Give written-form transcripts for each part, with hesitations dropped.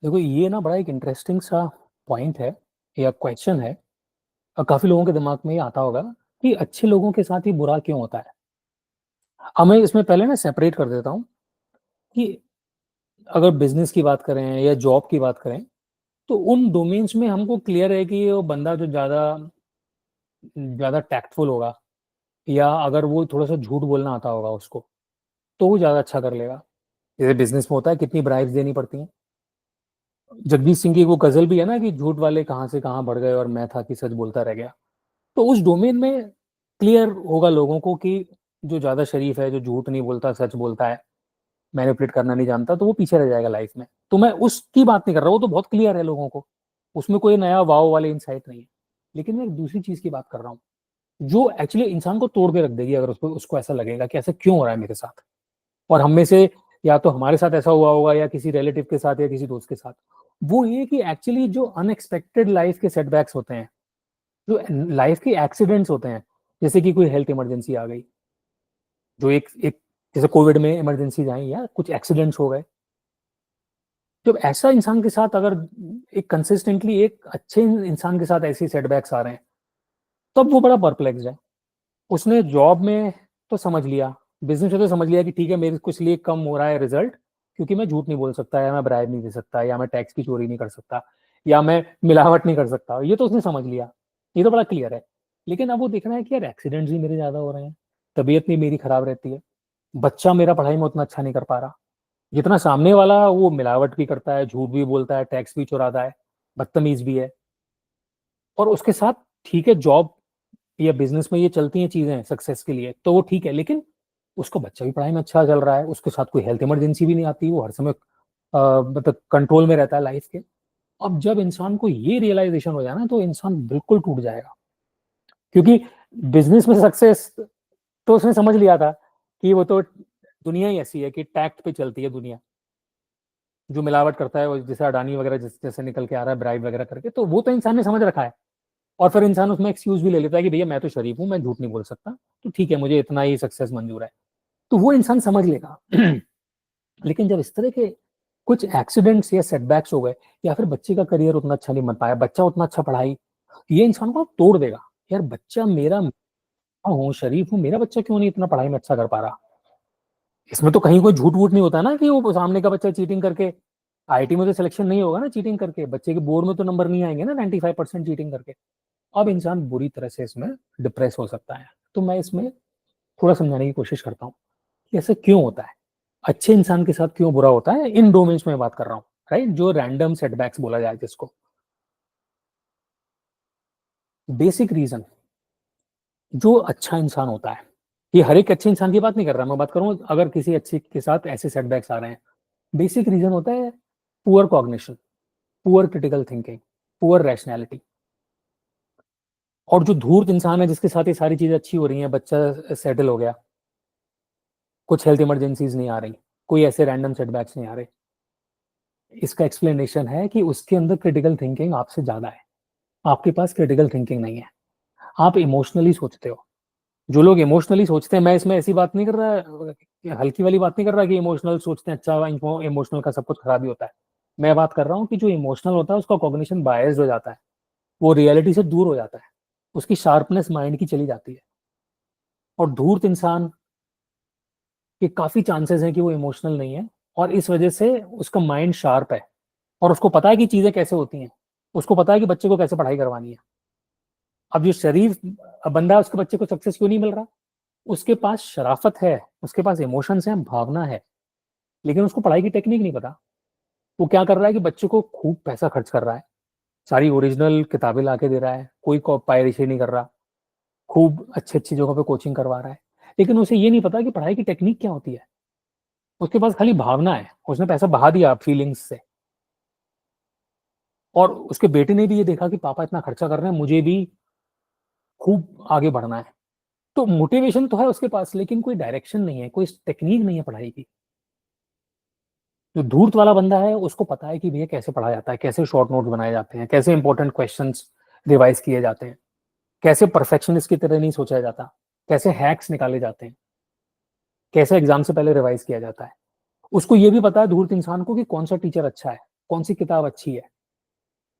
देखो ये ना बड़ा एक इंटरेस्टिंग सा पॉइंट है या क्वेश्चन है। और काफी लोगों के दिमाग में ये आता होगा कि अच्छे लोगों के साथ ही बुरा क्यों होता है। अब मैं इसमें पहले ना सेपरेट कर देता हूँ कि अगर बिजनेस की बात करें या जॉब की बात करें तो उन डोमेन्स में हमको क्लियर है कि वो बंदा जो ज्यादा ज्यादा टैक्टफुल होगा या अगर वो थोड़ा सा झूठ बोलना आता होगा उसको तो वो ज्यादा अच्छा कर लेगा। जैसे बिजनेस में होता है कितनी ब्राइब्स देनी पड़ती हैं। जगदीश सिंह की वो गजल भी है ना कि झूठ वाले कहाँ से कहाँ बढ़ गए और मैं था कि सच बोलता रह गया। तो उस डोमेन में क्लियर होगा लोगों को कि जो ज्यादा शरीफ है, जो झूठ नहीं बोलता सच बोलता है, मैनिपुलेट करना नहीं जानता, तो वो पीछे रह जाएगा लाइफ में। तो मैं उसकी बात नहीं कर रहा हूँ, वो तो बहुत क्लियर है लोगों को, उसमें कोई नया वाव वाले इंसाइट नहीं है। लेकिन मैं एक दूसरी चीज की बात कर रहा हूँ जो एक्चुअली इंसान को तोड़ के रख देगी अगर उसको उसको ऐसा लगेगा कि ऐसा क्यों हो रहा है मेरे साथ। और हम में से या तो हमारे साथ ऐसा हुआ होगा या किसी रिलेटिव के साथ या किसी दोस्त के साथ। वो ये कि एक्चुअली जो अनएक्सपेक्टेड लाइफ के सेटबैक्स होते हैं, जो लाइफ के एक्सीडेंट्स होते हैं, जैसे कि कोई हेल्थ इमरजेंसी आ गई, जो एक एक जैसे कोविड में इमरजेंसी आई या कुछ एक्सीडेंट्स हो गए। जब ऐसा इंसान के साथ अगर एक कंसिस्टेंटली एक अच्छे इंसान के साथ ऐसे सेटबैक्स आ रहे हैं तब वो बड़ा परप्लेक्स है। उसने जॉब में तो समझ लिया, बिजनेस में तो समझ लिया कि ठीक है मेरे कुछ लिए कम हो रहा है रिजल्ट, क्योंकि मैं झूठ नहीं बोल सकता या मैं ब्राइब नहीं दे सकता या मैं टैक्स की चोरी नहीं कर सकता या मैं मिलावट नहीं कर सकता, ये तो उसने समझ लिया। ये तो बड़ा क्लियर है। लेकिन अब वो देखना है कि यार एक्सीडेंट्स भी मेरे ज्यादा हो रहे हैं, तबीयत भी मेरी खराब रहती है, बच्चा मेरा पढ़ाई में उतना अच्छा नहीं कर पा रहा जितना सामने वाला, वो मिलावट भी करता है, झूठ भी बोलता है, टैक्स भी चुराता है, बदतमीज भी है। और उसके साथ ठीक है जॉब या बिजनेस में ये चलती हैं चीजें सक्सेस के लिए तो वो ठीक है, लेकिन उसका बच्चा भी पढ़ाई में अच्छा चल रहा है, उसके साथ कोई हेल्थ इमरजेंसी भी नहीं आती, वो हर समय मतलब कंट्रोल में रहता है लाइफ के। अब जब इंसान को ये रियलाइजेशन हो जाए ना तो इंसान बिल्कुल टूट जाएगा। क्योंकि बिजनेस में सक्सेस तो उसने समझ लिया था कि वो तो दुनिया ही ऐसी है कि टैक्ट पे चलती है दुनिया। जो मिलावट करता है वो जैसे अडानी वगैरह जैसे निकल के आ रहा है ब्राइब वगैरह करके, तो वो तो इंसान ने समझ रखा है। और फिर इंसान उसमें एक्सक्यूज भी ले लेता है कि भैया मैं तो शरीफ हूँ, मैं झूठ नहीं बोल सकता, तो ठीक है मुझे इतना ही सक्सेस मंजूर है। तो वो इंसान समझ लेगा। लेकिन जब इस तरह के कुछ एक्सीडेंट्स या सेटबैक्स हो गए या फिर बच्चे का करियर उतना अच्छा नहीं बन पाया, बच्चा उतना अच्छा पढ़ाई, ये इंसान को तोड़ देगा। यार बच्चा मेरा हूँ, शरीफ हूँ, मेरा बच्चा क्यों नहीं इतना पढ़ाई में अच्छा कर पा रहा। इसमें तो कहीं कोई झूठ वूठ नहीं होता ना कि वो सामने का बच्चा चीटिंग करके, आईआईटी में तो सिलेक्शन नहीं होगा ना चीटिंग करके, बच्चे के बोर्ड में तो नंबर नहीं आएंगे ना 95% चीटिंग करके। अब इंसान बुरी तरह से इसमें डिप्रेस हो सकता है। तो मैं इसमें थोड़ा समझाने की कोशिश करता हूँ कि ऐसा क्यों होता है, अच्छे इंसान के साथ क्यों बुरा होता है, इन डोमेन्स में बात कर रहा हूँ, राइट, जो रैंडम सेटबैक्स बोला जाए जिसको। बेसिक रीजन जो अच्छा इंसान होता है, ये हर एक अच्छे इंसान की बात नहीं कर रहा, मैं बात करूँ अगर किसी अच्छे के साथ ऐसे सेटबैक्स आ रहे हैं, बेसिक रीजन होता है poor cognition, poor critical thinking, poor rationality. और जो धूर्त इंसान है जिसके साथ ये सारी चीजें अच्छी हो रही हैं, बच्चा सेटल हो गया, कुछ हेल्थ इमरजेंसीज नहीं आ रही, कोई ऐसे रैंडम सेटबैक्स नहीं आ रहे, इसका एक्सप्लेनेशन है कि उसके अंदर क्रिटिकल थिंकिंग आपसे ज्यादा है, आपके पास क्रिटिकल थिंकिंग नहीं है। आप इमोशनली सोचते हो। जो लोग इमोशनली सोचते हैं, मैं इसमें ऐसी बात नहीं कर रहा, हल्की वाली बात नहीं कर रहा कि इमोशनल सोचते हैं अच्छा इमोशनल का सब कुछ खराब ही होता है। मैं बात कर रहा हूँ कि जो इमोशनल होता है उसका कॉग्निशन बायस्ड हो जाता है, वो रियलिटी से दूर हो जाता है, उसकी शार्पनेस माइंड की चली जाती है। और धूर्त इंसान के काफी चांसेस हैं कि वो इमोशनल नहीं है, और इस वजह से उसका माइंड शार्प है और उसको पता है कि चीजें कैसे होती हैं, उसको पता है कि बच्चे को कैसे पढ़ाई करवानी है। अब जो शरीफ बंदा है उसके बच्चे को सक्सेस क्यों नहीं मिल रहा, उसके पास शराफत है, उसके पास इमोशंस हैं, भावना है, लेकिन उसको पढ़ाई की टेक्निक नहीं पता। वो क्या कर रहा है कि बच्चे को खूब पैसा खर्च कर रहा है, सारी ओरिजिनल किताबें ला के दे रहा है, कोई पायरेसी नहीं कर रहा, खूब अच्छी अच्छी जगहों पे कोचिंग करवा रहा है, लेकिन उसे ये नहीं पता कि पढ़ाई की टेक्निक क्या होती है। उसके पास खाली भावना है, उसने पैसा बहा दिया फीलिंग्स से। और उसके बेटे ने भी ये देखा कि पापा इतना खर्चा कर रहे हैं, मुझे भी खूब आगे बढ़ना है। तो मोटिवेशन तो है उसके पास, लेकिन कोई डायरेक्शन नहीं है, कोई टेक्निक नहीं है पढ़ाई की। जो धूर्त वाला बंदा है उसको पता है कि भैया कैसे पढ़ा जाता है, कैसे शॉर्ट नोट्स बनाए जाते हैं, कैसे इंपॉर्टेंट क्वेश्चंस रिवाइज किए जाते हैं, कैसे परफेक्शनिस्ट की तरह नहीं सोचा जाता, कैसे हैक्स निकाले जाते हैं, कैसे एग्जाम से पहले रिवाइज किया जाता है। उसको ये भी पता है धूर्त इंसान को कि कौन सा टीचर अच्छा है, कौन सी किताब अच्छी है।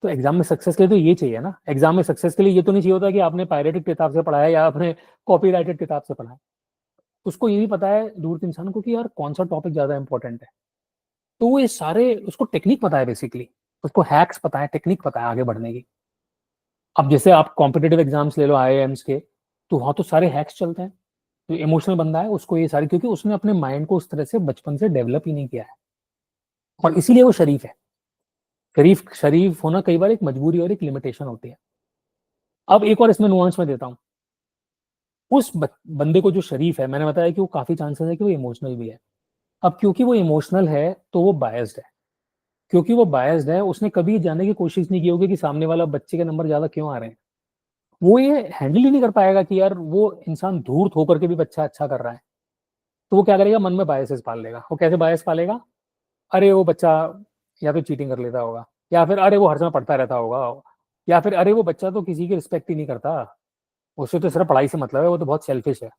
तो एग्जाम में सक्सेस के लिए तो ये चाहिए ना, एग्जाम में सक्सेस के लिए ये तो नहीं चाहिए होता कि आपने पायरेटेड किताब से पढ़ा है या आपने कॉपीराइटेड किताब से पढ़ा है। उसको ये भी पता है दूर इंसान को कि यार कौन सा टॉपिक ज्यादा इंपॉर्टेंट है। तो वो ये सारे, उसको टेक्निक पता है बेसिकली, उसको हैक्स पता है, टेक्निक पता है आगे बढ़ने की। अब जैसे आप कॉम्पिटेटिव एग्जाम्स ले लो आईआईएम्स के, तो वहां तो सारे हैक्स चलते हैं। तो इमोशनल बंदा है उसको ये सारी, क्योंकि उसने अपने माइंड को उस तरह से बचपन से डेवलप ही नहीं किया है, और इसीलिए वो शरीफ है। शरीफ शरीफ होना कई बार एक मजबूरी और एक लिमिटेशन होती है। अब एक और इसमें नुआंस में देता हूँ। उस बंदे को जो शरीफ है, मैंने बताया कि वो काफी चांसेस है कि वो इमोशनल भी है। अब क्योंकि वो इमोशनल है तो वो बायस्ड है। क्योंकि वो बायस्ड है, उसने कभी ये जानने की कोशिश नहीं की होगी कि सामने वाला बच्चे के नंबर ज्यादा क्यों आ रहे हैं। वो ये हैंडल ही नहीं कर पाएगा कि यार वो इंसान धूर्त होकर के भी बच्चा अच्छा कर रहा है। तो वो क्या करेगा, मन में बायसेस पाल लेगा। वो कैसे बायस पालेगा, अरे वो बच्चा या तो चीटिंग कर लेता होगा, या फिर अरे वो हर समय पढ़ता रहता होगा, या फिर अरे वो बच्चा तो किसी की रिस्पेक्ट ही नहीं करता, उससे तो सिर्फ पढ़ाई से मतलब है, वो तो बहुत सेल्फिश है,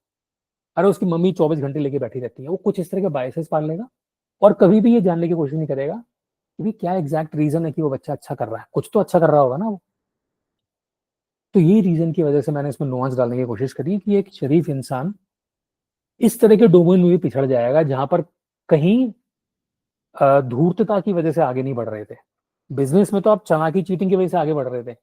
अरे उसकी मम्मी 24 घंटे लेके बैठी रहती है। वो कुछ इस तरह के बायसेस पाल लेगा, और कभी भी ये जानने की कोशिश नहीं करेगा कि भाई क्या एग्जैक्ट रीजन है कि वो बच्चा अच्छा कर रहा है। कुछ तो अच्छा कर रहा होगा ना वो। तो ये रीजन की वजह से मैंने इसमें नुआंस डालने की कोशिश करी कि एक शरीफ इंसान इस तरह के डोमेन में भी पिछड़ जाएगा जहां पर कहीं धूर्तता की वजह से आगे नहीं बढ़ रहे थे। बिजनेस में तो आप चालाकी चीटिंग की वजह से आगे बढ़ रहे थे,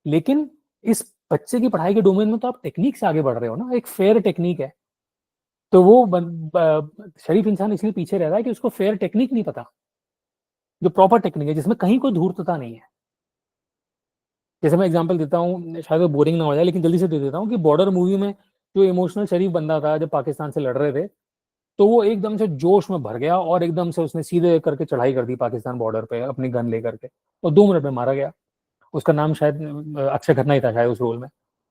लेकिन इस बच्चे की पढ़ाई के डोमेन में तो आप टेक्निक से आगे बढ़ रहे हो ना, एक फेयर टेक्निक है। तो वो शरीफ इंसान इसलिए पीछे रह रहा है कि उसको फेयर टेक्निक नहीं पता, जो प्रॉपर टेक्निक है जिसमें कहीं कोई धूर्तता नहीं है। जैसे मैं एग्जांपल देता हूँ, शायद वो बोरिंग ना हो जाए लेकिन जल्दी से दे देता हूँ, कि बॉर्डर मूवी में जो इमोशनल शरीफ बंदा था जब पाकिस्तान से लड़ रहे थे, तो वो एकदम से जोश में भर गया और एकदम से उसने सीधे करके चढ़ाई कर दी पाकिस्तान बॉर्डर पे अपनी गन लेकर के, और 2 मिनट में मारा गया। उसका नाम शायद अक्षय खन्ना ही था शायद उस रोल में।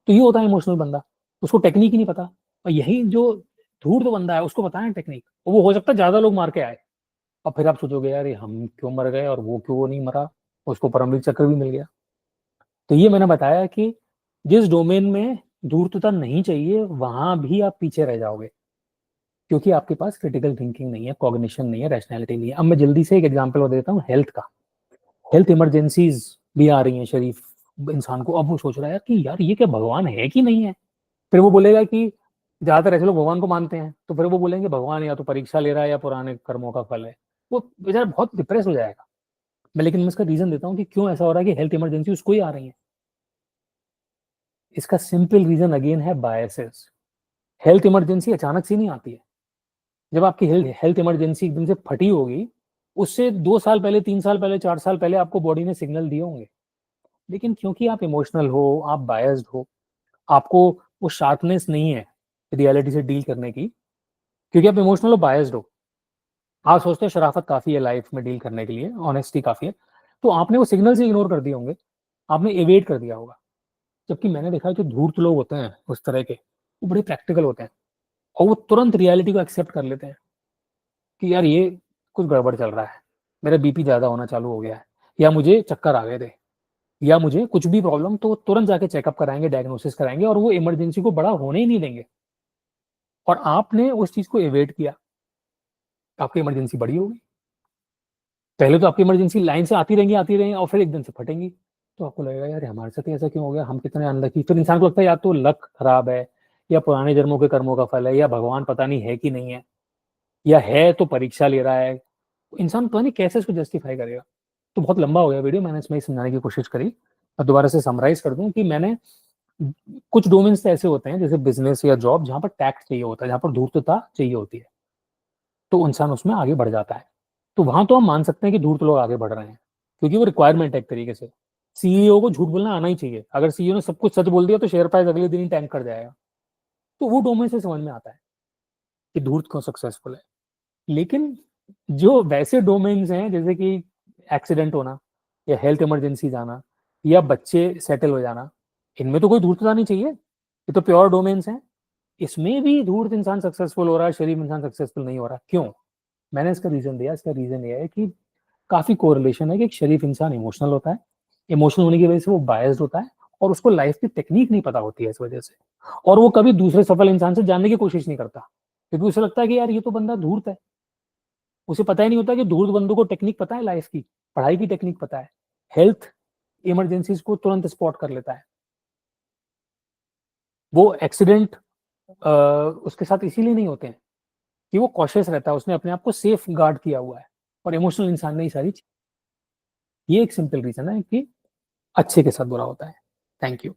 तो ये होता है इमोशनल बंदा, उसको टेक्निक ही नहीं पता। और यही जो धूर्त बंदा है उसको पता है टेक्निक, वो हो सकता है ज्यादा लोग मार के आए, और फिर आप सोचोगे यार ये हम क्यों मर गए और वो क्यों नहीं मरा, उसको परमवीर चक्र भी मिल गया। तो ये मैंने बताया कि जिस डोमेन में धूर्तता नहीं चाहिए वहां भी आप पीछे रह जाओगे, क्योंकि आपके पास क्रिटिकल थिंकिंग नहीं है, कॉग्निशन नहीं है, रैशनैलिटी नहीं है। अब मैं जल्दी से एक एग्जांपल देता हूँ हेल्थ का। हेल्थ इमरजेंसीज भी आ रही हैं शरीफ इंसान को। अब वो सोच रहा है कि यार ये क्या भगवान है कि नहीं है। फिर वो बोलेगा कि ज्यादातर ऐसे लोग भगवान को मानते हैं, तो फिर वो बोलेंगे भगवान या तो परीक्षा ले रहा है या पुराने कर्मों का फल है। वो बेचारा बहुत डिप्रेस हो जाएगा। मैं इसका रीजन देता हूँ कि क्यों ऐसा हो रहा है कि हेल्थ इमरजेंसी उसको ही आ रही है। इसका सिंपल रीजन अगेन है बायसेस। हेल्थ इमरजेंसी अचानक से नहीं आती है। जब आपकी हेल्थ हेल्थ इमरजेंसी एकदम से फटी होगी, उससे 2 साल पहले, 3 साल पहले, 4 साल पहले आपको बॉडी ने सिग्नल दिए होंगे। लेकिन क्योंकि आप इमोशनल हो, आप बायस्ड हो, आपको वो शार्पनेस नहीं है रियलिटी से डील करने की, क्योंकि आप इमोशनल हो, बायस्ड हो। आप सोचते हो शराफत काफी है लाइफ में डील करने के लिए, ऑनेस्टी काफी है, तो आपने वो सिग्नल से इग्नोर कर दिए होंगे, आपने एवेट कर दिया होगा। जबकि मैंने देखा है जो धूर्त लोग होते हैं उस तरह के, वो बड़े प्रैक्टिकल होते हैं, और वो तुरंत रियलिटी को एक्सेप्ट कर लेते हैं कि यार ये कुछ गड़बड़ चल रहा है, मेरा बीपी ज्यादा होना चालू हो गया है, या मुझे चक्कर आ गए थे, या मुझे कुछ भी प्रॉब्लम, तो वो तुरंत जाके चेकअप कराएंगे, डायग्नोसिस कराएंगे, और वो इमरजेंसी को बड़ा होने ही नहीं देंगे। और आपने उस चीज को एवेट किया, आपकी इमरजेंसी बड़ी होगी। पहले तो आपकी इमरजेंसी लाइन से आती रहेंगी और फिर एकदम से फटेंगी। तो आपको लगेगा यार हमारे साथ ऐसा क्यों हो गया, हम कितने अनलकी। फिर इंसान को लगता है या तो लक खराब है, या पुराने जन्मों के कर्मों का फल है, या भगवान पता नहीं है कि नहीं है, या है तो परीक्षा ले रहा है। इंसान पता नहीं कैसे इसको जस्टिफाई करेगा। तो बहुत लंबा हो गया वीडियो, मैंने इसमें समझाने की कोशिश करी। और दोबारा से समराइज कर दूं कि मैंने कुछ डोमेन्स ऐसे होते हैं जैसे बिजनेस या जॉब जहां पर टैक्ट चाहिए होता है, जहां पर धूर्तता चाहिए होती है, तो इंसान उसमें आगे बढ़ जाता है। तो वहां तो हम मान सकते हैं कि धूर्त लोग आगे बढ़ रहे हैं, क्योंकि वो रिक्वायरमेंट है एक तरीके से। सीईओ को झूठ बोलना आना ही चाहिए, अगर सीईओ ने सब कुछ सच बोल दिया तो शेयर प्राइस अगले दिन ही टैंक कर जाएगा। तो वो डोमेन से समझ में आता है कि धूर्त क्यों सक्सेसफुल है। लेकिन जो वैसे डोमेन्स हैं जैसे कि एक्सीडेंट होना, या हेल्थ इमरजेंसी जाना, या बच्चे सेटल हो जाना, इनमें तो कोई धूर्तता नहीं चाहिए, ये तो प्योर डोमेन्स हैं। इसमें भी धूर्त इंसान सक्सेसफुल हो रहा है, शरीफ इंसान सक्सेसफुल नहीं हो रहा, क्यों। मैंने इसका रीजन दिया। इसका रीजन ये है कि काफी कोरिलेशन है कि एक शरीफ इंसान इमोशनल होता है, इमोशनल होने की वजह से वो बायस्ड होता है, और उसको लाइफ की टेक्निक नहीं पता होती है इस वजह से। और वो कभी दूसरे सफल इंसान से जानने की कोशिश नहीं करता, क्योंकि उसे लगता है कि यार ये तो बंदा धूर्त है। उसे पता ही नहीं होता कि धूर्त बंदों को टेक्निक पता है लाइफ की। पढ़ाई की टेक्निक पता है, हेल्थ इमरजेंसीज़ को तुरंत स्पॉट कर लेता है। वो एक्सीडेंट उसके साथ इसीलिए नहीं होते हैं कि वो कॉशियस रहता है, उसने अपने आप को सेफ गार्ड किया हुआ है और इमोशनल इंसान ने ये सारी ये एक सिंपल रीज़न है कि अच्छे के साथ बुरा होता है। Thank you.